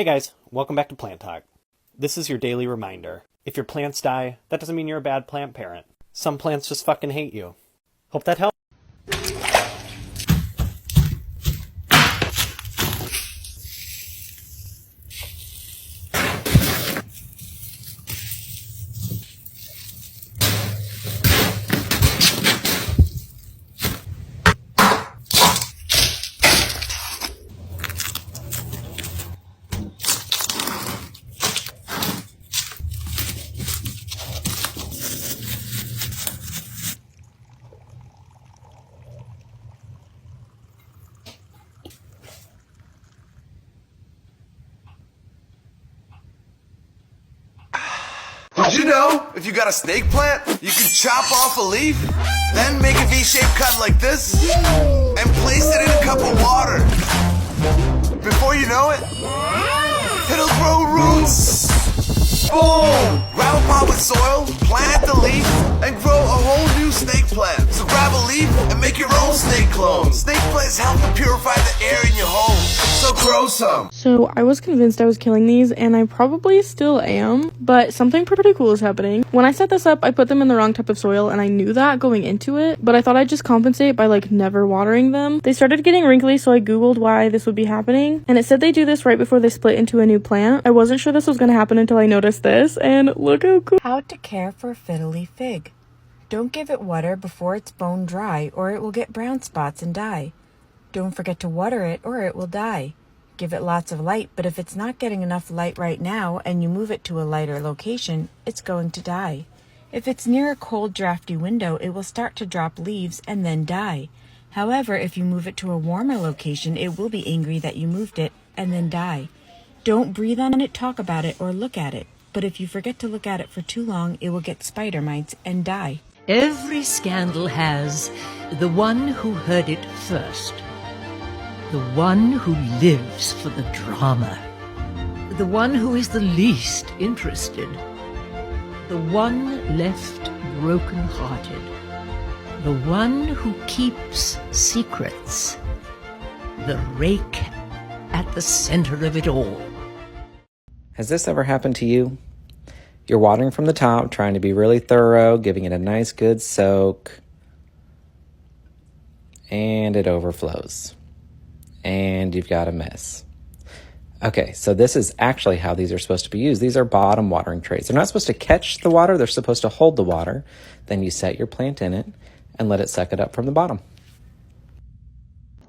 Hey guys, welcome back to planttok. This is your daily reminder. If your plants die, that doesn't mean you're a bad plant parent. Some plants just fucking hate you. Hope that helps. Did you know, if you got a snake plant, you can chop off a leaf, then make a V-shaped cut like this, and place it in a cup of water. Before you know it, it'll grow roots. Boom! Grab a pot with soil, plant the leaf, and grow a whole new snake plant. So grab a leaf and make your own snake clone. Snake plants help to purify the air in your home. So grow some. So I was convinced I was killing these, and I probably still am, but something pretty cool is happening. When I set this up, I put them in the wrong type of soil, and I knew that going into it, but I thought I'd just compensate by never watering them. They started getting wrinkly, so I googled why this would be happening, and it said they do this right before they split into a new plant. I wasn't sure this was going to happen until I noticed this, and look how cool. How to care for fiddly fig. Don't give it water before it's bone dry, or it will get brown spots and die. Don't forget to water it, or it will die. Give it lots of light, but if it's not getting enough light right now and you move it to a lighter location, it's going to die. If it's near a cold, drafty window, it will start to drop leaves and then die. However, if you move it to a warmer location, it will be angry that you moved it and then die. Don't breathe on it, talk about it, or look at it. But if you forget to look at it for too long, it will get spider mites and die. Every scandal has the one who heard it first. The one who lives for the drama. The one who is the least interested. The one left broken-hearted. The one who keeps secrets. The rake at the center of it all. Has this ever happened to you? You're watering from the top, trying to be really thorough, giving it a nice good soak, and it overflows. And you've got a mess. Okay, so this is actually how these are supposed to be used. These are bottom watering trays. They're not supposed to catch the water, they're supposed to hold the water. Then you set your plant in it and let it suck it up from the bottom.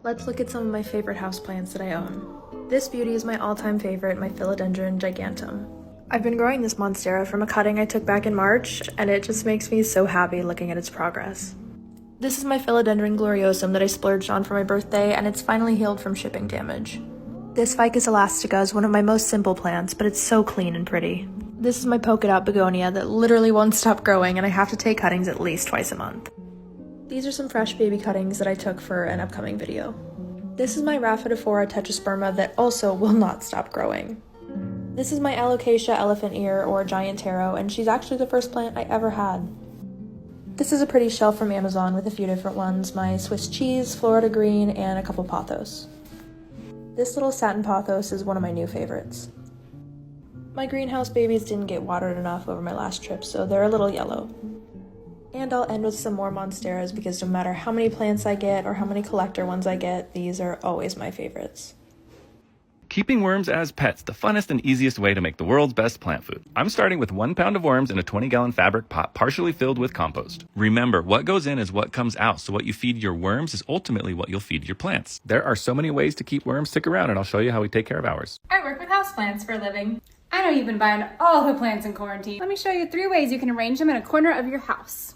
Let's look at some of my favorite houseplants that I own. This beauty is my all-time favorite, my philodendron giganteum. I've been growing this monstera from a cutting I took back in March, and it just makes me so happy looking at its progress. This is my philodendron gloriosum that I splurged on for my birthday, and it's finally healed from shipping damage. This ficus elastica is one of my most simple plants, but it's so clean and pretty. This is my polka dot begonia that literally won't stop growing, and I have to take cuttings at least twice a month. These are some fresh baby cuttings that I took for an upcoming video. This is my Rhaphidophora tetrasperma that also will not stop growing. This is my Alocasia elephant ear, or giant taro, and she's actually the first plant I ever had. This is a pretty shelf from Amazon with a few different ones, my Swiss cheese, Florida green, and a couple pothos. This little satin pothos is one of my new favorites. My greenhouse babies didn't get watered enough over my last trip, so they're a little yellow. And I'll end with some more monsteras because no matter how many plants I get or how many collector ones I get, these are always my favorites. Keeping worms as pets, the funnest and easiest way to make the world's best plant food. I'm starting with 1 pound of worms in a 20-gallon fabric pot partially filled with compost. Remember, what goes in is what comes out, so what you feed your worms is ultimately what you'll feed your plants. There are so many ways to keep worms stick around, and I'll show you how we take care of ours. I work with houseplants for a living. I know you've been buying all the plants in quarantine. Let me show you 3 ways you can arrange them in a corner of your house.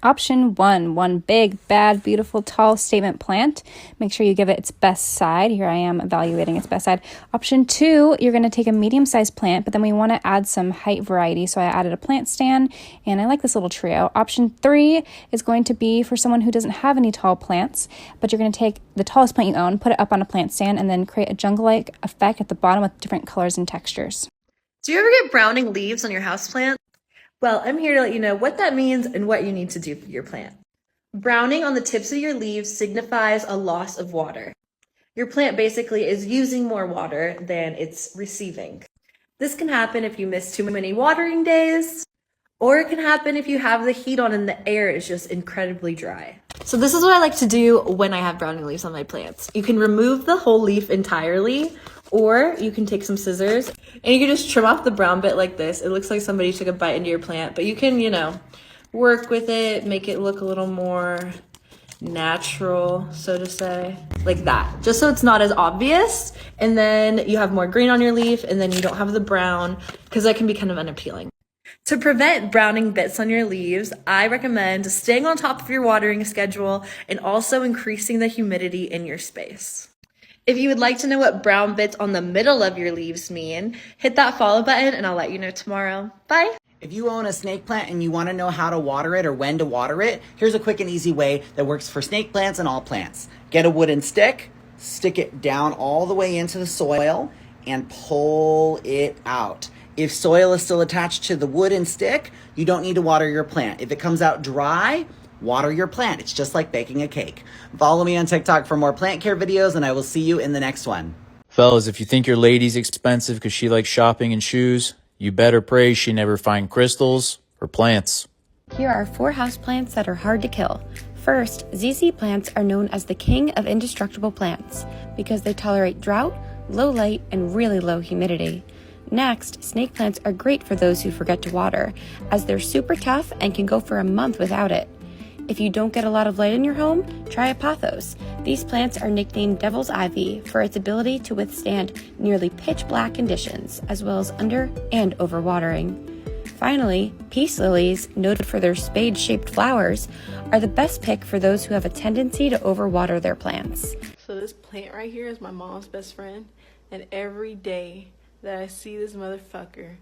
Option 1, one big, bad, beautiful, tall statement plant. Make sure you give it its best side. Here I am evaluating its best side. Option 2, you're going to take a medium-sized plant, but then we want to add some height variety. So I added a plant stand, and I like this little trio. Option 3 is going to be for someone who doesn't have any tall plants, but you're going to take the tallest plant you own, put it up on a plant stand, and then create a jungle-like effect at the bottom with different colors and textures. Do you ever get browning leaves on your houseplant? Well, I'm here to let you know what that means and what you need to do for your plant. Browning on the tips of your leaves signifies a loss of water. Your plant basically is using more water than it's receiving. This can happen if you miss too many watering days, or it can happen if you have the heat on and the air is just incredibly dry. So this is what I like to do when I have browning leaves on my plants. You can remove the whole leaf entirely, or you can take some scissors and you can just trim off the brown bit like this. It looks like somebody took a bite into your plant, but you can, work with it, make it look a little more natural, so to say, like that, just so it's not as obvious. And then you have more green on your leaf, and then you don't have the brown, because that can be kind of unappealing. To prevent browning bits on your leaves, I recommend staying on top of your watering schedule and also increasing the humidity in your space. If you would like to know what brown bits on the middle of your leaves mean, hit that follow button and I'll let you know tomorrow. Bye! If you own a snake plant and you want to know how to water it or when to water it, here's a quick and easy way that works for snake plants and all plants. Get a wooden stick, stick it down all the way into the soil, and pull it out. If soil is still attached to the wooden stick, you don't need to water your plant. If it comes out dry, water your plant. It's just like baking a cake. Follow me on TikTok for more plant care videos, and I will see you in the next one. Fellas, if you think your lady's expensive because she likes shopping and shoes, you better pray she never find crystals or plants. Here are 4 houseplants that are hard to kill. First, ZZ plants are known as the king of indestructible plants because they tolerate drought, low light, and really low humidity. Next, snake plants are great for those who forget to water, as they're super tough and can go for a month without it. If you don't get a lot of light in your home, try a pothos. These plants are nicknamed Devil's Ivy for its ability to withstand nearly pitch black conditions, as well as under and overwatering. Finally, peace lilies, noted for their spade-shaped flowers, are the best pick for those who have a tendency to overwater their plants. So this plant right here is my mom's best friend, and every day that I see this motherfucker,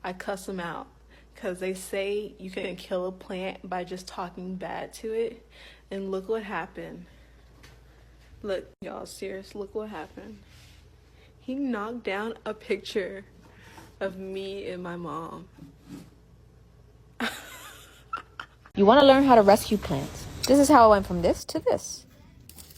I cuss him out. Because they say you can kill a plant by just talking bad to it. And look what happened. Look, y'all, serious, look what happened. He knocked down a picture of me and my mom. You want to learn how to rescue plants. This is how I went from this to this.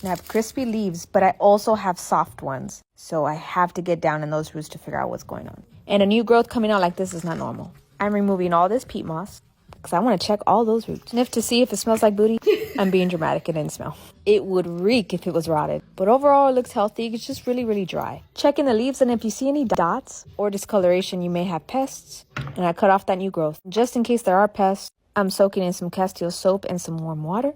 I have crispy leaves, but I also have soft ones. So I have to get down in those roots to figure out what's going on. And a new growth coming out like this is not normal. I'm removing all this peat moss because I want to check all those roots. Sniff to see if it smells like booty. I'm being dramatic. It didn't smell. It would reek if it was rotted. But overall, it looks healthy. It's just really, really dry. Check in the leaves, and if you see any dots or discoloration, you may have pests. And I cut off that new growth. Just in case there are pests, I'm soaking in some Castile soap and some warm water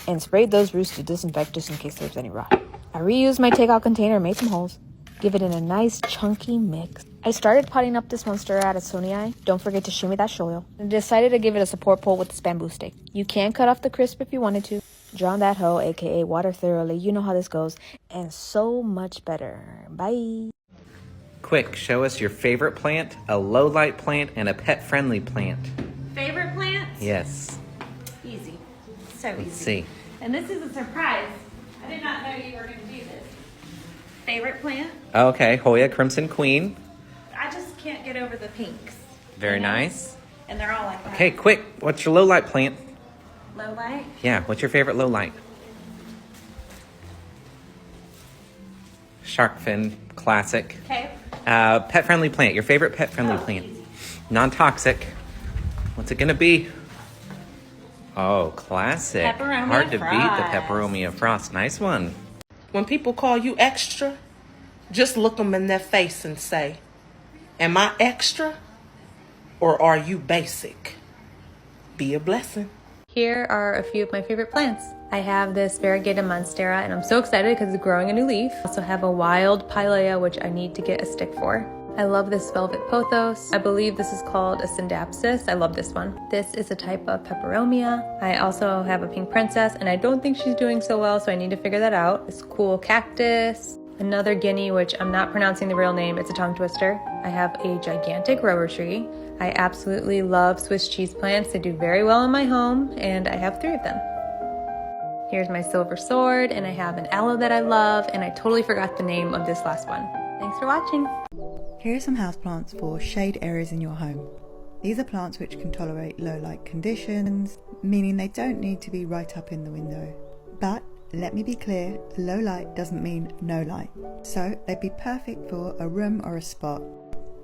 and sprayed those roots to disinfect just in case there's any rot. I reused my takeout container and made some holes. Give it in a nice chunky mix. I started potting up this monstera Addisonii. Don't forget to shimmy that soil. I decided to give it a support pole with this bamboo stick. You can cut off the crisp if you wanted to. Drown that hoe, aka water thoroughly. You know how this goes. And so much better. Bye. Quick, show us your favorite plant, a low-light plant, and a pet-friendly plant. Favorite plants? Yes. Easy. So easy. Let's see. And this is a surprise. I did not know you were going to do this. Favorite plant? Okay, Hoya Crimson Queen. I just can't get over the pinks. Very nice. And they're all like that. Okay, quick, what's your low-light plant? Low light? Yeah, what's your favorite low-light? Shark fin, classic. Okay. Pet-friendly plant, your favorite pet-friendly plant. Easy. Non-toxic. What's it gonna be? Oh, classic. Peperomia Hard to beat the Frost. Peperomia Frost. Nice one. When people call you extra, just look them in their face and say, am I extra or are you basic? Be a blessing. Here are a few of my favorite plants. I have this variegated monstera, and I'm so excited because it's growing a new leaf. I also have a wild pilea, which I need to get a stick for. I love this velvet pothos. I believe this is called a syndapsis. I love this one. This is a type of peperomia. I also have a pink princess, and I don't think she's doing so well, so I need to figure that out. This cool cactus. Another guinea, which I'm not pronouncing the real name. It's a tongue twister. I have a gigantic rubber tree. I absolutely love Swiss cheese plants. They do very well in my home, and I have 3 of them. Here's my silver sword, and I have an aloe that I love, and I totally forgot the name of this last one. Thanks for watching. Here are some houseplants for shade areas in your home. These are plants which can tolerate low light conditions, meaning they don't need to be right up in the window. But Let me be clear, low light doesn't mean no light. So they'd be perfect for a room or a spot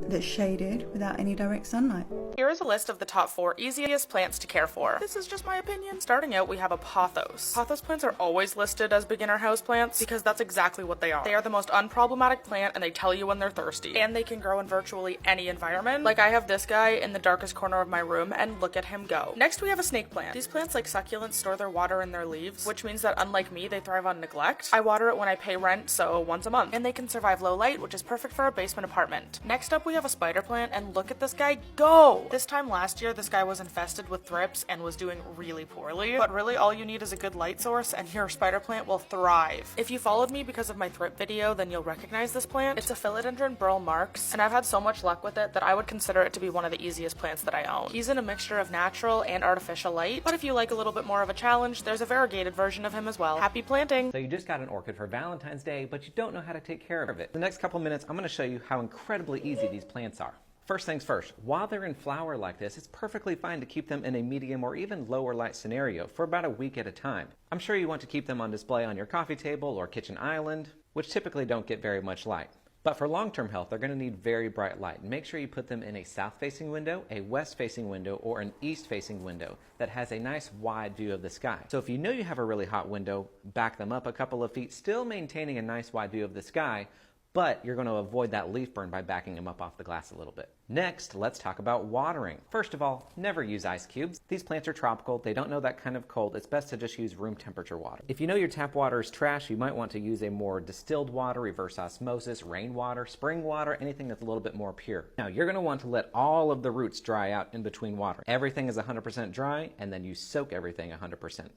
that's shaded without any direct sunlight. Here is a list of the top 4 easiest plants to care for. This is just my opinion. Starting out, we have a pothos. Pothos plants are always listed as beginner house plants because that's exactly what they are. They are the most unproblematic plant and they tell you when they're thirsty. And they can grow in virtually any environment. Like I have this guy in the darkest corner of my room and look at him go. Next, we have a snake plant. These plants, like succulents, store their water in their leaves, which means that unlike me, they thrive on neglect. I water it when I pay rent, so once a month. And they can survive low light, which is perfect for a basement apartment. Next up, we have a spider plant, and look at this guy go! This time last year, this guy was infested with thrips and was doing really poorly, but really all you need is a good light source and your spider plant will thrive. If you followed me because of my thrip video, then you'll recognize this plant. It's a philodendron burl marx, and I've had so much luck with it that I would consider it to be one of the easiest plants that I own. He's in a mixture of natural and artificial light, but if you like a little bit more of a challenge, there's a variegated version of him as well. Happy planting! So you just got an orchid for Valentine's Day, but you don't know how to take care of it. The next couple minutes, I'm going to show you how incredibly easy these plants are. First things first, while they're in flower like this, it's perfectly fine to keep them in a medium or even lower light scenario for about a week at a time. I'm sure you want to keep them on display on your coffee table or kitchen island, which typically don't get very much light. But for long-term health, they're going to need very bright light. Make sure you put them in a south-facing window, a west-facing window, or an east-facing window that has a nice wide view of the sky. So if you know you have a really hot window, back them up a couple of feet, still maintaining a nice wide view of the sky, but you're going to avoid that leaf burn by backing them up off the glass a little bit. Next, let's talk about watering. First of all, never use ice cubes. These plants are tropical. They don't know that kind of cold. It's best to just use room temperature water. If you know your tap water is trash, you might want to use a more distilled water, reverse osmosis, rainwater, spring water, anything that's a little bit more pure. Now, you're going to want to let all of the roots dry out in between water. Everything is 100% dry, and then you soak everything 100%.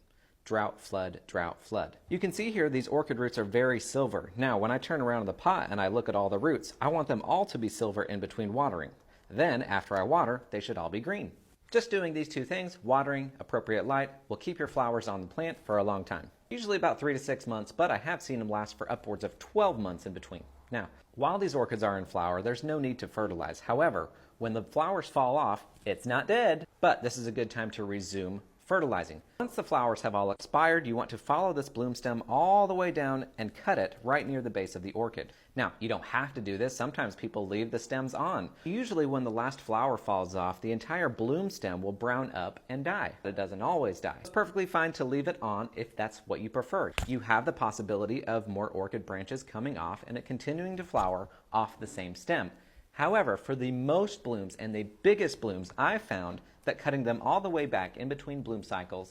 Drought, flood, drought, flood. You can see here these orchid roots are very silver. Now, when I turn around in the pot and I look at all the roots, I want them all to be silver in between watering. Then, after I water, they should all be green. Just doing these two things, watering, appropriate light, will keep your flowers on the plant for a long time. Usually about 3 to 6 months, but I have seen them last for upwards of 12 months in between. Now, while these orchids are in flower, there's no need to fertilize. However, when the flowers fall off, it's not dead, but this is a good time to resume fertilizing. Once the flowers have all expired, you want to follow this bloom stem all the way down and cut it right near the base of the orchid. Now, you don't have to do this. Sometimes people leave the stems on. Usually when the last flower falls off, the entire bloom stem will brown up and die. It doesn't always die. It's perfectly fine to leave it on if that's what you prefer. You have the possibility of more orchid branches coming off and it continuing to flower off the same stem. However, for the most blooms and the biggest blooms, I've found that cutting them all the way back in between bloom cycles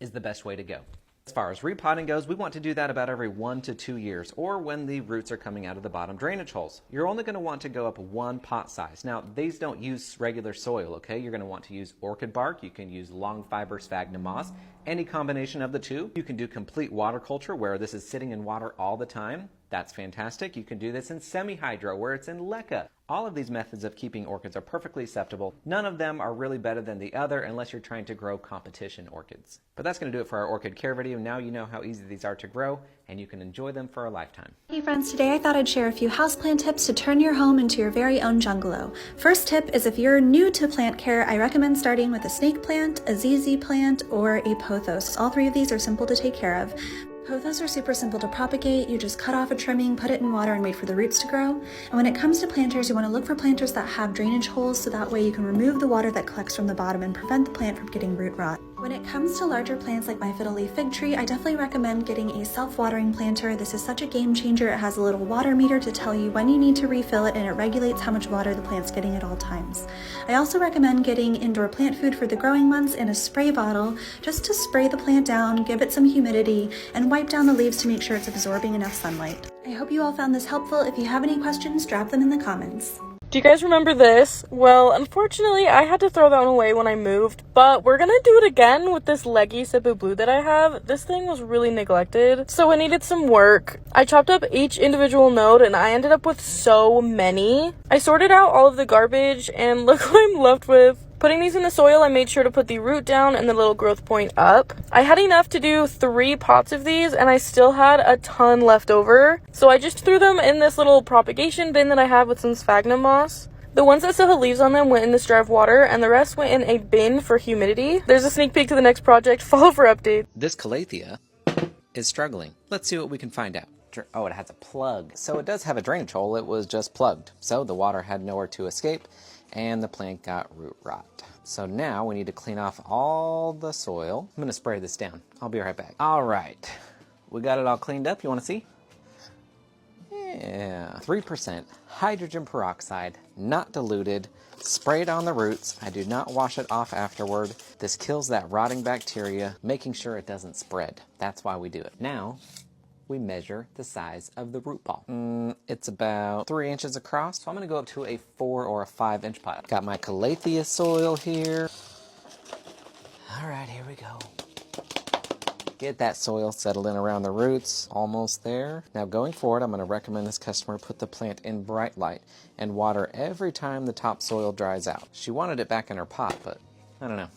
is the best way to go. As far as repotting goes, we want to do that about every 1 to 2 years, or when the roots are coming out of the bottom drainage holes. You're only going to want to go up 1 pot size. Now, these don't use regular soil, okay? You're going to want to use orchid bark. You can use long fiber sphagnum moss, any combination of the two. You can do complete water culture, where this is sitting in water all the time. That's fantastic. You can do this in semi-hydro, where it's in leca. All of these methods of keeping orchids are perfectly acceptable. None of them are really better than the other unless you're trying to grow competition orchids. But that's going to do it for our orchid care video. Now you know how easy these are to grow, and you can enjoy them for a lifetime. Hey friends, today I thought I'd share a few houseplant tips to turn your home into your very own jungalow. First tip is if you're new to plant care, I recommend starting with a snake plant, a ZZ plant, or a pothos. All 3 of these are simple to take care of. Pothos are super simple to propagate. You just cut off a trimming, put it in water, and wait for the roots to grow. And when it comes to planters, you want to look for planters that have drainage holes, so that way you can remove the water that collects from the bottom and prevent the plant from getting root rot. When it comes to larger plants like my fiddle leaf fig tree, I definitely recommend getting a self-watering planter. This is such a game changer. It has a little water meter to tell you when you need to refill it, and it regulates how much water the plant's getting at all times. I also recommend getting indoor plant food for the growing months in a spray bottle, just to spray the plant down, give it some humidity, and wipe down the leaves to make sure it's absorbing enough sunlight. I hope you all found this helpful. If you have any questions, drop them in the comments. Do you guys remember this? Well, unfortunately, I had to throw that one away when I moved, but we're gonna do it again with this leggy Cebu Blue that I have. This thing was really neglected, so it needed some work. I chopped up each individual node, and I ended up with so many. I sorted out all of the garbage, and look what I'm left with. Putting these in the soil, I made sure to put the root down and the little growth point up. I had enough to do 3 pots of these, and I still had a ton left over. So I just threw them in this little propagation bin that I have with some sphagnum moss. The ones that still had leaves on them went in this jar of water, and the rest went in a bin for humidity. There's a sneak peek to the next project. Follow for updates. This calathea is struggling. Let's see what we can find out. Oh, it has a plug. So it does have a drainage hole. It was just plugged. So the water had nowhere to escape and the plant got root rot. So now we need to clean off all the soil. I'm gonna spray this down. I'll be right back. All right, we got it all cleaned up. You wanna see? Yeah, 3% hydrogen peroxide, not diluted, sprayed on the roots. I do not wash it off afterward. This kills that rotting bacteria, making sure it doesn't spread. That's why we do it. Now, we measure the size of the root ball. It's about 3 inches across, so I'm gonna go up to a 4 or a 5 inch pile. Got my calathea soil here. All right, here we go. Get that soil settled in around the roots, almost there. Now going forward, I'm gonna recommend this customer put the plant in bright light and water every time the topsoil dries out. She wanted it back in her pot, but I don't know.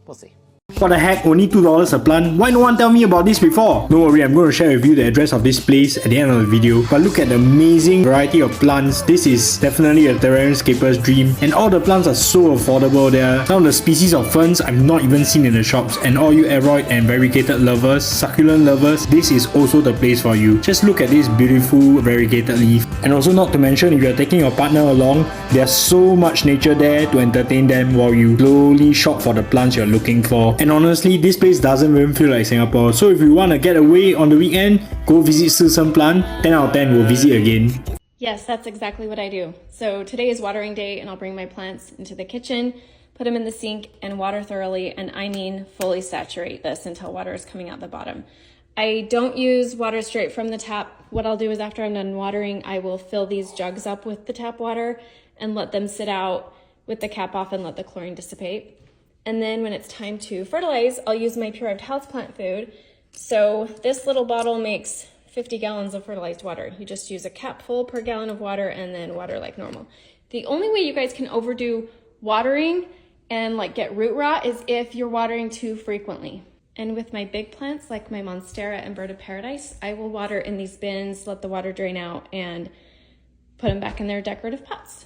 We'll see. What the heck, only $2 a plant? Why no one tell me about this before? Don't worry, I'm going to share with you the address of this place at the end of the video. But look at the amazing variety of plants. This is definitely a terrariumscaper's dream. And all the plants are so affordable. There are some of the species of ferns I've not even seen in the shops. And all you aroid and variegated lovers, succulent lovers, this is also the place for you. Just look at this beautiful variegated leaf. And also not to mention, if you're taking your partner along, there's so much nature there to entertain them while you slowly shop for the plants you're looking for. And honestly, this place doesn't even feel like Singapore. So if you want to get away on the weekend, go visit Silson Plant. 10 out of 10 will visit again. Yes, that's exactly what I do. So today is watering day and I'll bring my plants into the kitchen, put them in the sink and water thoroughly, and I mean fully saturate this until water is coming out the bottom. I don't use water straight from the tap. What I'll do is after I'm done watering, I will fill these jugs up with the tap water and let them sit out with the cap off and let the chlorine dissipate. And then when it's time to fertilize, I'll use my pure houseplant food. So this little bottle makes 50 gallons of fertilized water. You just use a cap full per gallon of water and then water like normal. The only way you guys can overdo watering and like get root rot is if you're watering too frequently. And with my big plants like my Monstera and Bird of Paradise, I will water in these bins, let the water drain out, and put them back in their decorative pots.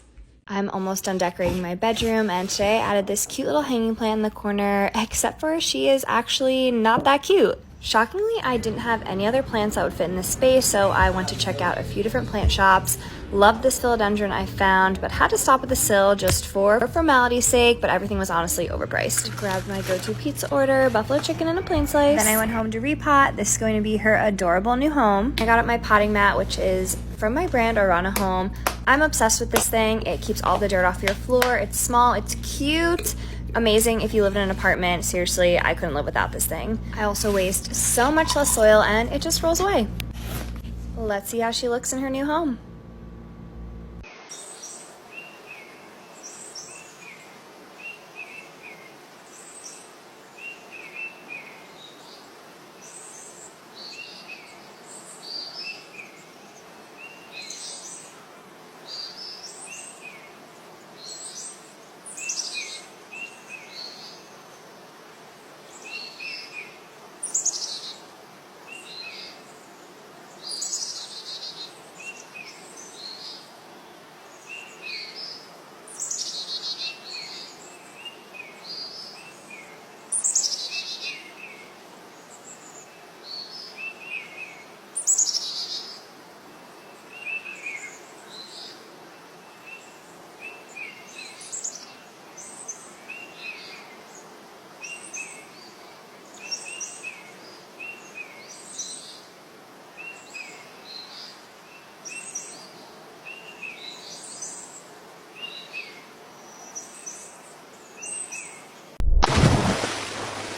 I'm almost done decorating my bedroom, and today I added this cute little hanging plant in the corner, except for she is actually not that cute. Shockingly, I didn't have any other plants that would fit in this space, so I went to check out a few different plant shops. Loved this philodendron I found, but had to stop at the sill just for formality's sake, but everything was honestly overpriced. Grabbed my go-to pizza order, buffalo chicken and a plain slice. Then I went home to repot. This is going to be her adorable new home. I got up my potting mat, which is from my brand Arana Home. I'm obsessed with this thing. It keeps all the dirt off your floor. It's small, it's cute. Amazing if you live in an apartment. Seriously, I couldn't live without this thing. I also waste so much less soil and it just rolls away. Let's see how she looks in her new home.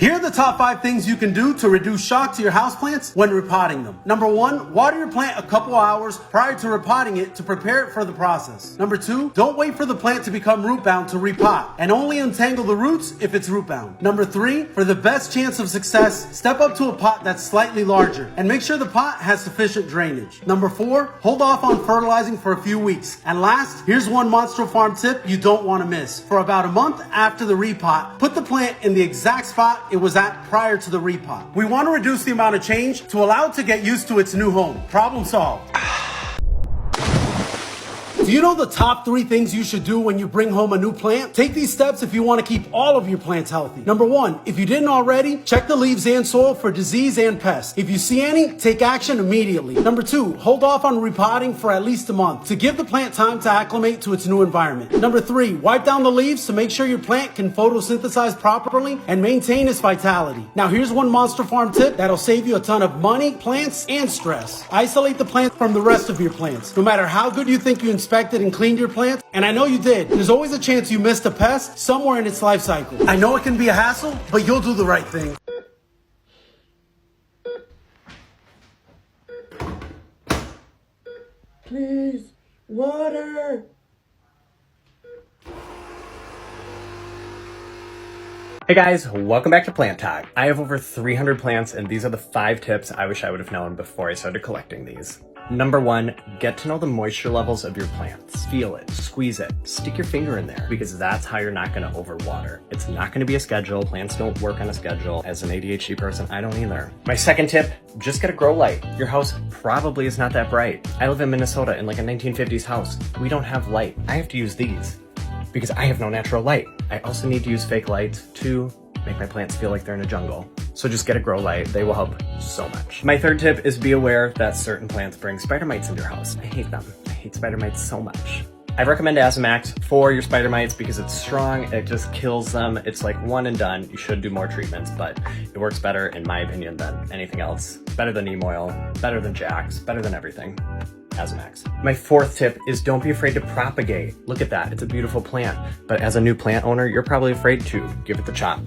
Here are the top 5 things you can do to reduce shock to your houseplants when repotting them. Number 1, water your plant a couple hours prior to repotting it to prepare it for the process. Number 2, don't wait for the plant to become root bound to repot and only untangle the roots if it's root bound. Number 3, for the best chance of success, step up to a pot that's slightly larger and make sure the pot has sufficient drainage. Number 4, hold off on fertilizing for a few weeks. And last, here's one Monstro Farm tip you don't want to miss. For about a month after the repot, put the plant in the exact spot it was at prior to the repot. We want to reduce the amount of change to allow it to get used to its new home. Problem solved. Do you know the top 3 things you should do when you bring home a new plant? Take these steps if you want to keep all of your plants healthy. Number 1, if you didn't already, check the leaves and soil for disease and pests. If you see any, take action immediately. Number 2, hold off on repotting for at least a month to give the plant time to acclimate to its new environment. Number 3, wipe down the leaves to make sure your plant can photosynthesize properly and maintain its vitality. Now here's one Monster Farm tip that'll save you a ton of money, plants, and stress. Isolate the plant from the rest of your plants. No matter how good you think you inspected and cleaned your plants, and I know you did, there's always a chance you missed a pest somewhere in its life cycle. I know it can be a hassle, but you'll do the right thing. Please, water. Hey guys, welcome back to planttok. I have over 300 plants and these are the 5 tips I wish I would have known before I started collecting these. Number 1, get to know the moisture levels of your plants. Feel it, squeeze it, stick your finger in there because that's how you're not gonna overwater. It's not gonna be a schedule. Plants don't work on a schedule. As an ADHD person, I don't either. My second tip, just get a grow light. Your house probably is not that bright. I live in Minnesota in like a 1950s house. We don't have light. I have to use these because I have no natural light. I also need to use fake lights to make my plants feel like they're in a jungle. So just get a grow light, they will help so much. My third tip is be aware that certain plants bring spider mites into your house. I hate them. I hate spider mites so much. I recommend Azamax for your spider mites because it's strong, it just kills them. It's like one and done. You should do more treatments, but it works better in my opinion than anything else. Better than neem oil, better than Jax, better than everything. Azamax. My fourth tip is don't be afraid to propagate. Look at that, it's a beautiful plant. But as a new plant owner, you're probably afraid to give it the chop.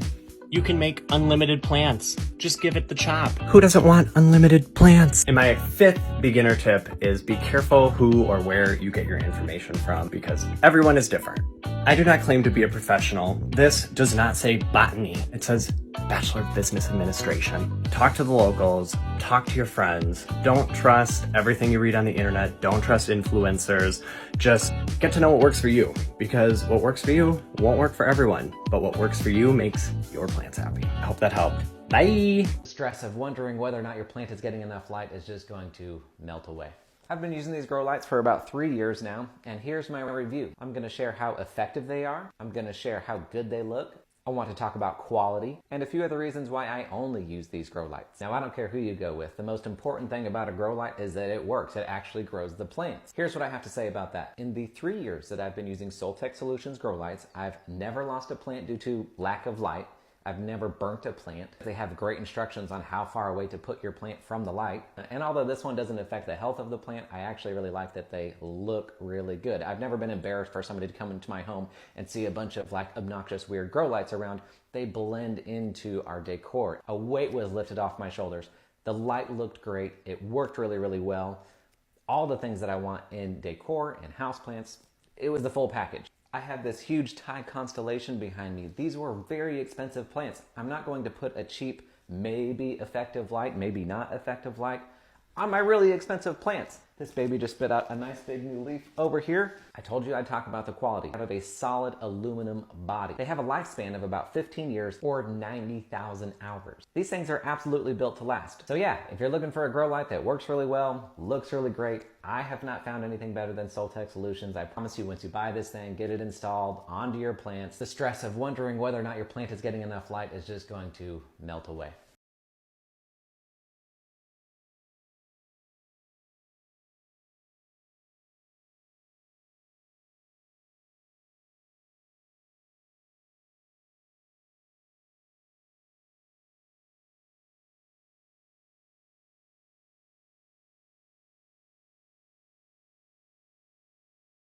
You can make unlimited plants. Just give it the chop. Who doesn't want unlimited plants? And my fifth beginner tip is be careful who or where you get your information from because everyone is different. I do not claim to be a professional. This does not say botany. It says Bachelor of Business Administration. Talk to the locals, talk to your friends. Don't trust everything you read on the internet. Don't trust influencers. Just get to know what works for you because what works for you won't work for everyone, but what works for you makes your plants happy. I hope that helped. Bye. The stress of wondering whether or not your plant is getting enough light is just going to melt away. I've been using these grow lights for about 3 years now, and here's my review. I'm gonna share how effective they are. I'm gonna share how good they look. I want to talk about quality and a few other reasons why I only use these grow lights. Now, I don't care who you go with. The most important thing about a grow light is that it works. It actually grows the plants. Here's what I have to say about that. In the 3 years that I've been using Soltech Solutions grow lights, I've never lost a plant due to lack of light. I've never burnt a plant. They have great instructions on how far away to put your plant from the light. And although this one doesn't affect the health of the plant, I actually really like that they look really good. I've never been embarrassed for somebody to come into my home and see a bunch of like obnoxious weird grow lights around. They blend into our decor. A weight was lifted off my shoulders. The light looked great. It worked really, really well. All the things that I want in decor and houseplants, it was the full package. I have this huge Thai constellation behind me. These were very expensive plants. I'm not going to put a cheap, maybe effective light, maybe not effective light on my really expensive plants. This baby just spit out a nice big new leaf over here. I told you I'd talk about the quality. They have a solid aluminum body. They have a lifespan of about 15 years or 90,000 hours. These things are absolutely built to last. So yeah, if you're looking for a grow light that works really well, looks really great, I have not found anything better than Soltech Solutions. I promise you, once you buy this thing, get it installed onto your plants, the stress of wondering whether or not your plant is getting enough light is just going to melt away.